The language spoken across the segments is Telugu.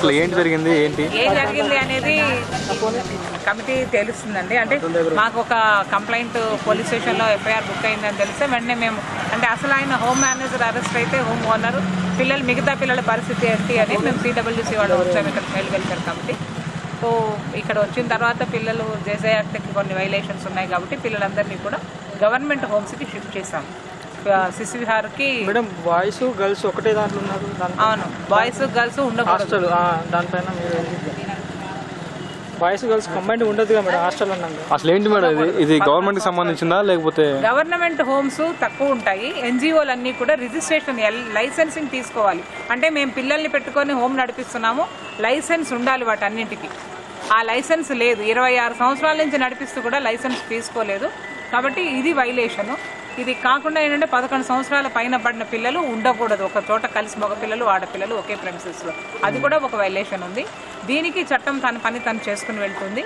అసలు ఏంటి జరిగింది అనేది కమిటీ తెలుస్తుందండి. అంటే మాకు ఒక కంప్లైంట్ పోలీస్ స్టేషన్లో ఎఫ్ఐఆర్ బుక్ అయిందని తెలిస్తే వెంటనే మేము అంటే అసలు ఆయన హోమ్ మేనేజర్ అరెస్ట్ అయితే హోమ్ ఓనర్ పిల్లలు మిగతా పిల్లల పరిస్థితి ఏంటి అని మేము CWC వాళ్ళు వచ్చాము ఇక్కడ చైల్డ్ వెల్ఫేర్ కమిటీ. సో ఇక్కడ వచ్చిన తర్వాత పిల్లలు జేజే యాక్ట్కి కొన్ని వైలేషన్స్ ఉన్నాయి కాబట్టి పిల్లలందరినీ కూడా గవర్నమెంట్ హోమ్స్కి షిఫ్ట్ చేసాం. శిశు విహార్కి మేడం బాయ్స్ గర్ల్స్ ఒకటే దాంట్లో ఉన్నారు. అవును, బాయ్స్ గర్ల్స్ ఉండకూడదు. దానిపైన మీరు బాయ్స్ గర్ల్స్ కంబైండ్ ఉండదుగా మేడం హాస్టల్ అన్నాక. అసలు ఏంటి మేడం ఇది గవర్నమెంట్కి సంబంధించిందా లేకపోతే? గవర్నమెంట్ హోమ్స్ తక్కువ ఉంటాయి. NGOలు అన్నీ కూడా రిజిస్ట్రేషన్ లైసెన్సింగ్ తీసుకోవాలి. అంటే మేము పిల్లల్ని పెట్టుకొని హోమ్ నడిపిస్తున్నాము, లైసెన్స్ ఉండాలి వాటన్నింటికి. ఆ లైసెన్స్ లేదు. 26 సంవత్సరాల నుంచి నడిపిస్తూ కూడా లైసెన్స్ తీసుకోలేదు. కాబట్టి ఇది వైలేషను. ఇది కాకుండా ఏంటంటే 11 సంవత్సరాల పైన పడిన పిల్లలు ఉండకూడదు ఒక చోట కలిసి, మగ పిల్లలు ఆడపిల్లలు ఒకే ప్రెమిసెస్లో. అది కూడా ఒక వైలేషన్ ఉంది. దీనికి చట్టం తన పని తను చేసుకుని వెళ్తుంది.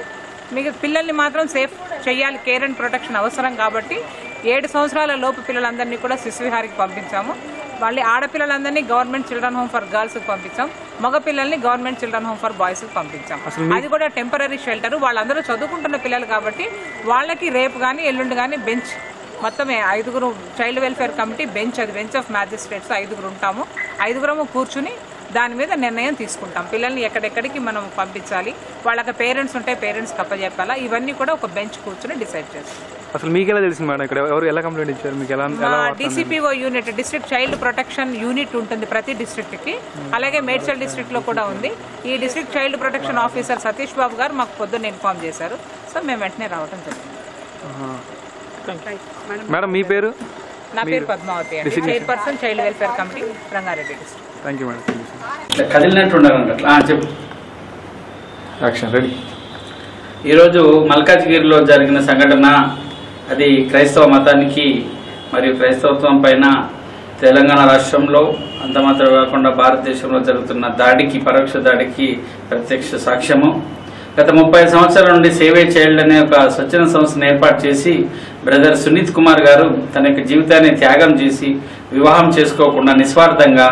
మీకు పిల్లల్ని మాత్రం సేఫ్ చేయాలి, కేర్ అండ్ ప్రొటెక్షన్ అవసరం కాబట్టి 7 సంవత్సరాల లోపు పిల్లలందరినీ కూడా శిశు విహారికి పంపించాము. వాళ్ళ ఆడపిల్లలందరినీ గవర్నమెంట్ చిల్డ్రన్ హోమ్ ఫర్ గర్ల్స్కి పంపించాం, మగ పిల్లల్ని గవర్నమెంట్ చిల్డ్రన్ హోమ్ ఫర్ బాయ్స్కి పంపించాం. అది కూడా టెంపరీ షెల్టర్. వాళ్ళందరూ చదువుకుంటున్న పిల్లలు కాబట్టి వాళ్ళకి రేపు కానీ ఎల్లుండి కానీ బెంచ్ మొత్తమే 5 చైల్డ్ వెల్ఫేర్ కమిటీ బెంచ్, అది బెంచ్ ఆఫ్ మ్యాజిస్ట్రేట్స్ 5 ఉంటాము. 5 కూర్చుని దాని మీద నిర్ణయం తీసుకుంటాం. పిల్లల్ని ఎక్కడెక్కడికి మనం పంపించాలి, వాళ్ళకి పేరెంట్స్ ఉంటే పేరెంట్స్కి అప్పచెప్పాలా, ఇవన్నీ కూడా ఒక బెంచ్ కూర్చుని డిసైడ్ చేస్తాం. అసలు మీకు ఎలా తెలిసింది మేడం ఇక్కడ ఎవరు ఎలా కంప్లైంట్ ఇచ్చారు మీకు? DCPO unit, district child protection unit ఉంటుంది ప్రతి డిస్ట్రిక్ట్కి. అలాగే మేడ్చల్ డిస్ట్రిక్ట్లో కూడా ఉంది. ఈ district child protection officer Satish Babu గారు మాకు పొద్దున్న ఇన్ఫార్మ్ చేశారు. సో మేము వెంటనే రావడం జరిగింది. మేడం మీ పేరు? నా పేరు పద్మావతి అండి, chairperson child welfare committee, Rangareddy district. Thank you madam. కదిలినట్టు ఉండాలంట. చెప్పు. Action ready. ఈరోజు మల్కాజ్గిరిలో జరిగిన సంఘటన అది క్రైస్తవ మతానికి మరియు క్రైస్తవత్వం పైన తెలంగాణ రాష్ట్రంలో అంత మాత్రం కాకుండా భారతదేశంలో జరుగుతున్న దాడికి, పరోక్ష దాడికి ప్రత్యక్ష సాక్ష్యము. గత 30 సంవత్సరాల నుండి సేవే చైల్డ్ అనే ఒక స్వచ్ఛంద సంస్థను ఏర్పాటు చేసి బ్రదర్ సునీత్ కుమార్ గారు తన యొక్క జీవితాన్ని త్యాగం చేసి వివాహం చేసుకోకుండా నిస్వార్థంగా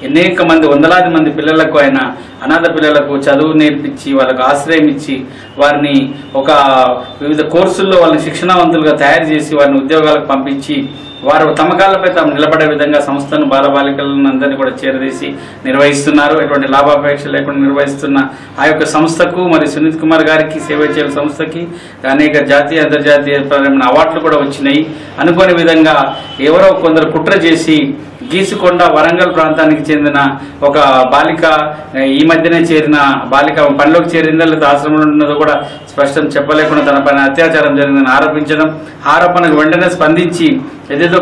అనేక మంది, వందలాది మంది పిల్లలకు, ఆయన అనాథ పిల్లలకు చదువు నేర్పించి వాళ్ళకు ఆశ్రయం ఇచ్చి వారిని ఒక వివిధ కోర్సుల్లో వాళ్ళని శిక్షణావంతులుగా తయారు చేసి వారిని ఉద్యోగాలకు పంపించి వారు తమ కాళ్ళపై తాము నిలబడే విధంగా సంస్థను బాలబాలికలను అందరినీ కూడా చేరదీసి నిర్వహిస్తున్నారు. ఎటువంటి లాభాపేక్ష లేకుండా నిర్వహిస్తున్న ఆ యొక్క సంస్థకు మరియు సునీత్ కుమార్ గారికి, సేవ చేయల సంస్థకి అనేక జాతీయ అంతర్జాతీయ అవార్డులు కూడా వచ్చినాయి. అనుకోని విధంగా ఎవరో కొందరు కుట్ర చేసి గీసుకొండ వరంగల్ ప్రాంతానికి చెందిన ఒక బాలిక, ఈ మధ్యనే చేరిన బాలిక పనిలోకి చేరిందా లేదా ఆశ్రమంలో ఉన్నదో కూడా స్పష్టం చెప్పలేకుండా తన పైన అత్యాచారం జరిగిందని ఆరోపించడం, ఆరోపణకు వెంటనే స్పందించి ఏదేదో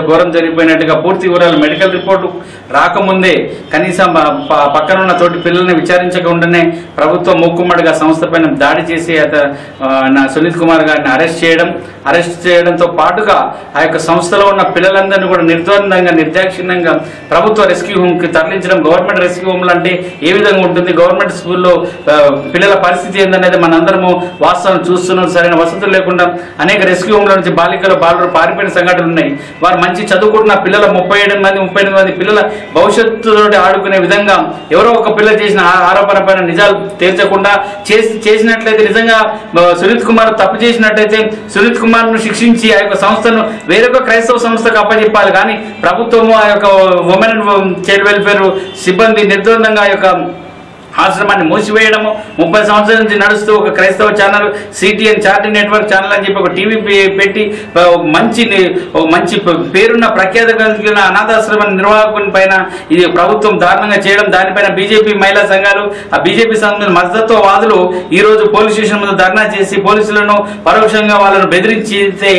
ఘోరం జరిగిపోయినట్టుగా పూర్తి వివరాలు మెడికల్ రిపోర్టు రాకముందే కనీసం పక్కనున్న తోటి పిల్లల్ని విచారించకుండానే ప్రభుత్వం మూకుమ్మడిగా సంస్థ పైన దాడి చేసి సునీత్ కుమార్ గారిని అరెస్ట్ చేయడంతో పాటుగా ఆ యొక్క సంస్థలో ఉన్న పిల్లలందరినీ కూడా నిర్ద్వందంగా, నిర్దాక్షిణ్యంగా ప్రభుత్వ రెస్క్యూ హోమ్కి తరలించడం. గవర్నమెంట్ రెస్క్యూ హోమ్లు అంటే ఏ విధంగా ఉంటుంది, గవర్నమెంట్ స్కూల్లో పిల్లల పరిస్థితి ఏందనేది మనందరము వాస్తవం చూస్తున్నాం. సరైన వసతులు లేకుండా అనేక రెస్క్యూ హోమ్ల నుంచి బాలికలు పారిపోయిన సంఘటనలు ఉన్నాయి. వారు మంచి చదువుకుంటున్న పిల్లల 38 మంది పిల్లల భవిష్యత్తుతో ఆడుకునే విధంగా ఎవరో ఒక పిల్ల చేసిన ఆరోపణ పైన నిజాలు తేల్చకుండా చేసినట్లయితే, నిజంగా సునీత్ కుమార్ తప్పు చేసినట్లయితే సునీత్ కుమార్ ను శిక్షించి ఆ యొక్క సంస్థను వేరొక క్రైస్తవ సంస్థకు అప్పచెప్పాలి. కానీ ప్రభుత్వము ఆ యొక్క ఉమెన్ అండ్ చైల్డ్ వెల్ఫేర్ సిబ్బంది నిర్ద్వందంగా ఆ యొక్క ఆశ్రమాన్ని మూసివేయడము. 30 సంవత్సరాల నుంచి నడుస్తూ ఒక క్రైస్తవ channel, CTN charity network channel అని చెప్పి ఒక టీవీ పెట్టి మంచి పేరున్న ప్రఖ్యాత కలిగిన అనాథాశ్రమ నిర్వాహకుని పైన ఇది ప్రభుత్వం దారుణంగా చేయడం, దానిపైన బీజేపీ మహిళా సంఘాలు, ఆ బీజేపీ సంఘ మద్దతువాదులు ఈరోజు పోలీస్ స్టేషన్ ముందు ధర్నా చేసి పోలీసులను పరోక్షంగా వాళ్ళను బెదిరించితే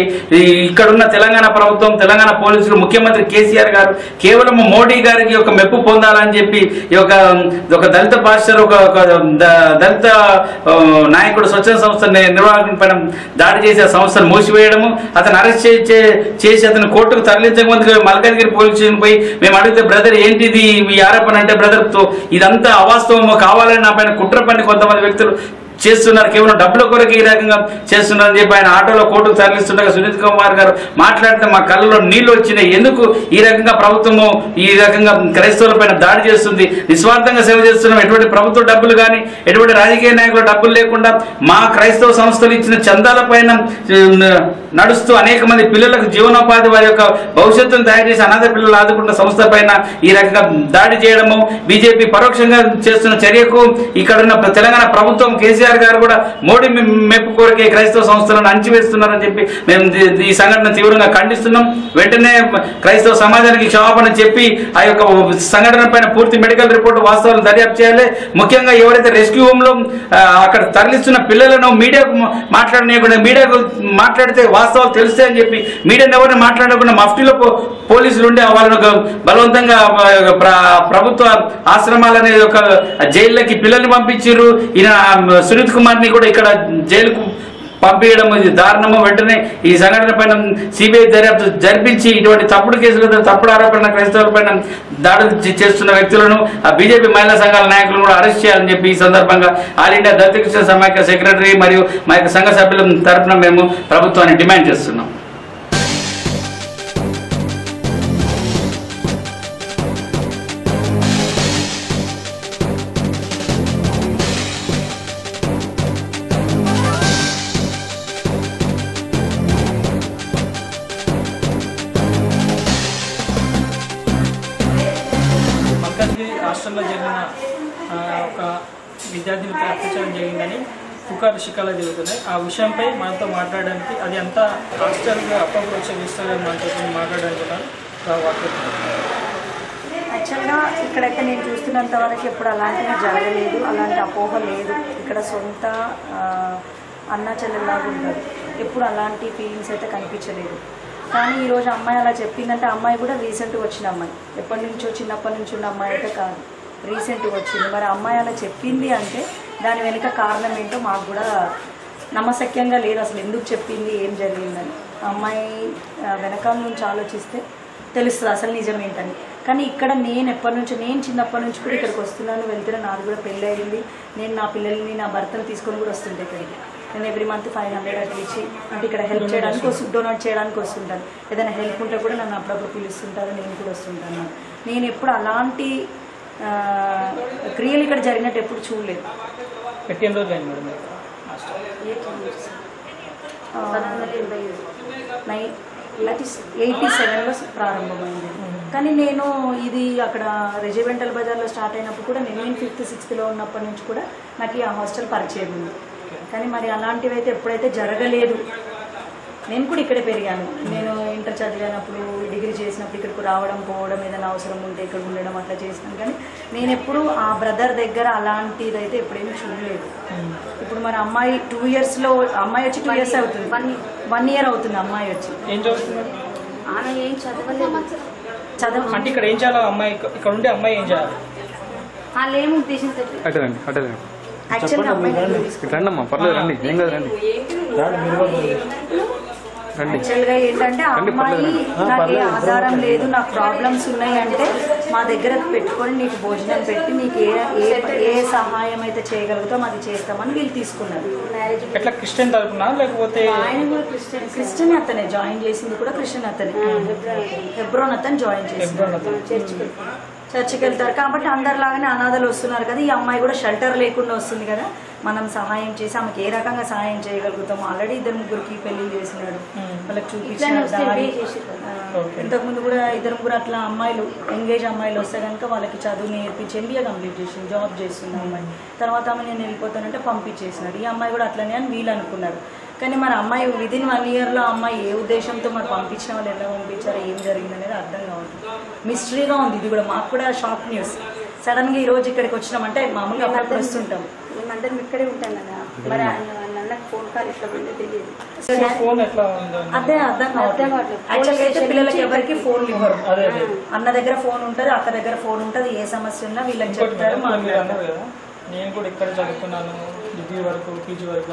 ఇక్కడున్న తెలంగాణ ప్రభుత్వం, తెలంగాణ పోలీసులు, ముఖ్యమంత్రి కేసీఆర్ గారు కేవలం మోడీ గారికి ఒక మెప్పు పొందాలని చెప్పి ఈ ఒక దళిత ఒక దళిత నాయకుడు స్వచ్ఛంద సంస్థ నిర్వాహకుని పైన దాడి చేసి ఆ సంస్థను మూసివేయడము, అతను అరెస్ట్ చేసి అతను కోర్టుకు తరలించకముందుకు మల్కాజ్గిరి పోలీస్ స్టేషన్ పోయి మేము అడిగితే బ్రదర్ ఏంటిది ఈ ఆరోపణ అంటే, బ్రదర్ తో ఇదంతా అవాస్తవమో కావాలని నా పైన కుట్ర పని కొంతమంది వ్యక్తులు చేస్తున్నారు, కేవలం డబ్బుల కొరకు ఈ రకంగా చేస్తున్నారని చెప్పి ఆయన ఆటోలో కోర్టుకు తరలిస్తుండగా సునీత్ కుమార్ గారు మాట్లాడితే మా కళ్ళలో నీళ్లు వచ్చినాయి. ఎందుకు ఈ రకంగా ప్రభుత్వము ఈ రకంగా క్రైస్తవులపైన దాడి చేస్తుంది? నిస్వార్థంగా సేవ చేస్తున్నాం. ఎటువంటి ప్రభుత్వ డబ్బులు కానీ ఎటువంటి రాజకీయ నాయకుల డబ్బులు లేకుండా మా క్రైస్తవ సంస్థలు ఇచ్చిన చందాల పైన నడుస్తూ అనేక మంది పిల్లలకు జీవనోపాధి వారి యొక్క భవిష్యత్తును తయారు చేసి అనాథ పిల్లలు ఆదుకున్న సంస్థ పైన ఈ రకంగా దాడి చేయడము బీజేపీ పరోక్షంగా చేస్తున్న చర్యకు ఇక్కడున్న తెలంగాణ ప్రభుత్వం కేసీఆర్ గారు కూడా మోడీ మెప్పు కోరికే క్రైస్తవ సంస్థలను అణచివేస్తున్నారని చెప్పి మేము ఈ సంఘటన తీవ్రంగా ఖండిస్తున్నాం. వెంటనే క్రైస్తవ సమాజానికి క్షమాపణ చెప్పి ఆ యొక్క సంఘటన పైన పూర్తి మెడికల్ రిపోర్ట్ వాస్తవాలను దర్యాప్తు చేయాలి. ముఖ్యంగా ఎవరైతే రెస్క్యూ హోమ్ లో అక్కడ తరలిస్తున్న పిల్లలను మీడియాకు మాట్లాడనీయకుండా, మీడియాకు మాట్లాడితే వాస్తవాలు తెలుస్తాయని చెప్పి మీడియాని ఎవరిని మాట్లాడకుండా మఫ్టీలో పోలీసులు ఉండి వాళ్ళను బలవంతంగా ప్రభుత్వ ఆశ్రమాలనే ఒక జైల్లోకి పిల్లల్ని పంపించారు. ఈయన సునీత్ కుమార్ ని కూడా ఇక్కడ జైలుకు పంపించడం ఇది దారుణము. వెంటనే ఈ సంఘటన పైన సిబిఐ దర్యాప్తు జరిపించి ఇటువంటి తప్పుడు కేసులతో తప్పుడు ఆరోపణ క్రైస్తవులపైన దాడులు చేస్తున్న వ్యక్తులను ఆ బీజేపీ మహిళా సంఘాల నాయకులను కూడా అరెస్ట్ చేయాలని చెప్పి ఈ సందర్భంగా ఆల్ ఇండియా దళిత క్రిస్టియన్ సమాఖ్య సెక్రటరీ మరియు మా యొక్క సంఘ సభ్యుల తరఫున మేము ప్రభుత్వాన్ని డిమాండ్ చేస్తున్నాం. హాస్టల్లో జరిగిన ఒక విద్యార్థినిపై అత్యాచారం జరిగిందని పుకారు శిఖాలు జరుగుతున్నాయి. ఆ విషయంపై మనతో మాట్లాడడానికి అది అంతా హాస్టల్గా అప్పుడప్పుడు వచ్చే విస్తారని మనతో మాట్లాడడానికి యాక్చువల్గా ఇక్కడైతే నేను చూస్తున్నంత వరకు ఎప్పుడు అలాంటివి జరగలేదు, అలాంటి అపోహ లేదు. ఇక్కడ సొంత అన్న చెల్లెల్లాగా ఉంటారు, ఎప్పుడు అలాంటి ఫీలింగ్స్ అయితే కనిపించలేదు. కానీ ఈరోజు అమ్మాయి అలా చెప్పిందంటే అమ్మాయి కూడా రీసెంట్గా వచ్చిన అమ్మాయి, ఎప్పటి నుంచో చిన్నప్పటి నుంచి ఉన్న అమ్మాయి అయితే కాదు, రీసెంట్గా వచ్చింది. మరి అమ్మాయి అలా చెప్పింది అంటే దాని వెనుక కారణం ఏంటో మాకు కూడా నమ్మశక్యంగా లేదు. అసలు ఎందుకు చెప్పింది, ఏం జరిగిందని అమ్మాయి వెనకాల నుంచి ఆలోచిస్తే తెలుస్తుంది అసలు నిజం ఏంటని. కానీ ఇక్కడ నేను చిన్నప్పటి నుంచి కూడా ఇక్కడికి వస్తున్నాను, వెళ్తున్నా. నాకు కూడా పెళ్ళి అయింది. నేను నా పిల్లల్ని నా భర్తను తీసుకొని కూడా వస్తుంటే ఇక్కడికి. నేను ఎవ్రీ మంత్ 500 అట్లా ఇచ్చి అంటే ఇక్కడ హెల్ప్ చేయడానికి డొనేట్ చేయడానికి వస్తుంటాను. ఏదైనా హెల్ప్ ఉంటే కూడా నన్ను అప్పుడప్పుడు పిలుస్తుంటారు, నేను కూడా వస్తుంటాను. నేను ఎప్పుడు అలాంటి క్రియలు ఇక్కడ జరిగినట్టు ఎప్పుడు చూడలేదు. 87లో ప్రారంభమైంది. కానీ నేను ఇది అక్కడ రెజిమెంటల్ బజార్లో స్టార్ట్ అయినప్పుడు కూడా నేను 5th 6thలో ఉన్నప్పటి నుంచి కూడా నాకు ఈ హాస్టల్ పరిచయం ఉంది. కానీ మరి అలాంటివి అయితే ఎప్పుడైతే జరగలేదు. నేను కూడా ఇక్కడే పెరిగాను. నేను ఇంటర్ చదివినప్పుడు, డిగ్రీ చేసినప్పుడు ఇక్కడికి రావడం పోవడం, ఏదైనా అవసరం ఉంటే ఇక్కడ ఉండడం అట్లా చేసినాను. కానీ నేను ఎప్పుడు ఆ బ్రదర్ దగ్గర అలాంటిది అయితే ఎప్పుడేమీ చూడలేదు. ఇప్పుడు మరి అమ్మాయి 2 yearsలో అమ్మాయి వచ్చి 2 years అవుతుంది, 1 year అవుతుంది అమ్మాయి వచ్చి. ఏం చదువుతున్నారు? ఆమె ఏం చదవలేదు. అంటే ఇక్కడ ఏం చేయాలి అమ్మాయి, ఇక్కడ ఉండే అమ్మాయి ఏం చేయాలి? వాళ్ళు ఏమి ఉద్దేశించ యాక్చువల్గా అమ్మాయి రండమ్మా, పర్లేదు రండి, ఏం కాదు రండి. యాక్చువల్గా ఏంటంటే అమ్మాయి నాకు ఏ ఆధారం లేదు, నాకు ప్రాబ్లమ్స్ ఉన్నాయి అంటే మా దగ్గర పెట్టుకొని నీకు భోజనం పెట్టి నీకు ఏ సహాయం అయితే చేయగలుగుతాం అది చేస్తామని వీళ్ళు తీసుకున్నారు. ఎట్లా క్రిస్టియన్ తరపున లేకపోతే ఆయన కూడా క్రిస్టియన్ అతనే జాయిన్ చేసింది కూడా క్రిస్టియన్ అతనే, హెబ్రోన్ అతను జాయిన్ చేసింది. చర్చికి వెళ్తారు కాబట్టి అందరిలాగానే అనాథలు వస్తున్నారు కదా. ఈ అమ్మాయి కూడా షెల్టర్ లేకుండా వస్తుంది కదా, మనం సహాయం చేసి ఆమెకి ఏ రకంగా సహాయం చేయగలుగుతాము. ఆల్రెడీ 2-3కి పెళ్లి చేసినాడు, వాళ్ళకి చూపించిన దారి. ఇంతకుముందు కూడా 2-3 అట్లా అమ్మాయిలు ఎంగేజ్ అమ్మాయిలు వస్తే కనుక వాళ్ళకి చదువు నేర్పించి MBA కంప్లీట్ చేసింది, జాబ్ చేస్తుంది అమ్మాయి. తర్వాత ఆమె నేను వెళ్ళిపోతానంటే పంపించేసినాడు. ఈ అమ్మాయి కూడా అట్లనే అని వీళ్ళు అనుకున్నారు. కానీ మరి అమ్మాయి విదిన్ 1 yearలో అమ్మాయి ఏ ఉద్దేశంతో మరి పంపించిన వాళ్ళు ఎలా పంపించారో ఏం జరిగింది అనేది అర్థం కావద్దు, మిస్టరీగా ఉంది. ఇది కూడా మాకు కూడా షాక్ న్యూస్. సడన్గా ఈరోజు ఇక్కడికి వచ్చినామంటే మామూలుగా అప్పుడప్పుడు వస్తుంటాం, మేమందరం ఇక్కడే ఉంటాం కదా. మరి అన్నకు ఫోన్ కాల్ ఇట్లా తెలియదు, అదే అర్థం కావట్లేదు. యాక్చువల్గా అయితే పిల్లలకి ఎవరికి ఫోన్ ఇవ్వరు. అన్న దగ్గర ఫోన్ ఉంటుంది, అక్క దగ్గర ఫోన్ ఉంటుంది. ఏ సమస్య ఉన్నా వీళ్ళకి చెప్తారు, మాట్లాడతారు. నేను కూడా ఇక్కడ చదువుకున్నాను, డిగ్రీ వరకు, పీజీ వరకు.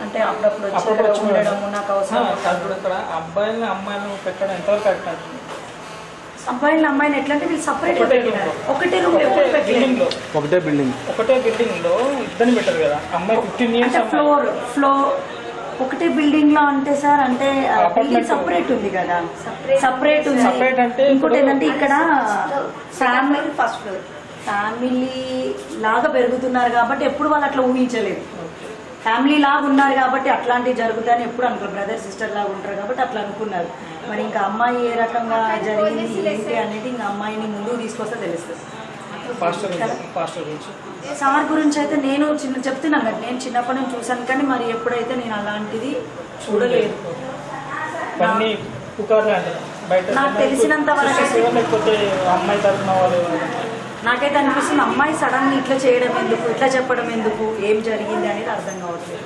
అంటే అప్పుడప్పుడు వచ్చి ఉండడం నాకు అవసరం. ఇప్పుడు ఇక్కడ అబ్బాయిలని అమ్మాయిలను పెట్టడం ఎంతవరకు కరెక్ట్ అంటుంది? అబ్బాయిని అమ్మాయిని ఎట్లా అంటే వీళ్ళు సపరేట్ పెట్టినారు. ఒకటే రూమ్ ఎప్పుడు పెట్టలేదు. ఒకటే బిల్డింగ్ లో ఇద్దరిని పెట్టారు కదా. అమ్మాయి 15 years అంటే ఫ్లోర్ ఒకటే బిల్డింగ్ లో అంటే సార్ అంటే బిల్డింగ్ సపరేట్ ఉంది కదా, సపరేట్ ఉంది. అంటే ఇంకోటి ఏంటంటే ఇక్కడ ఫ్యామిలీ ఫస్ట్ ఫ్లోర్ ఫ్యామిలీ లాగా పెరుగుతున్నారు కాబట్టి ఎప్పుడు వాళ్ళు అట్లా ఊహించలేదు. ఫ్యామిలీ లాగా ఉన్నారు కాబట్టి అట్లాంటివి జరుగుతాయని ఎప్పుడు అనుకోరు. బ్రదర్ సిస్టర్ లాగా ఉంటారు కాబట్టి అట్లా అనుకున్నారు. మరి ఇంకా అమ్మాయి ఏ రకంగా జరిగింది ఏంటి అనేది ఇంకా అమ్మాయిని ముందుకు తీసుకొస్తే తెలుస్తుంది. సార్ గురించి అయితే నేను చెప్తున్నాను కదా, నేను చిన్నప్పటి నుంచి చూసాను కానీ మరి ఎప్పుడైతే నేను అలాంటిది చూడలేదు. నాకు తెలిసినంత వరకు నాకైతే అనిపిస్తుంది అమ్మాయి సడన్ ఇట్లా చేయడం ఎందుకు, ఇట్లా చెప్పడం ఎందుకు, ఏం జరిగింది అనేది అర్థం కావట్లేదు.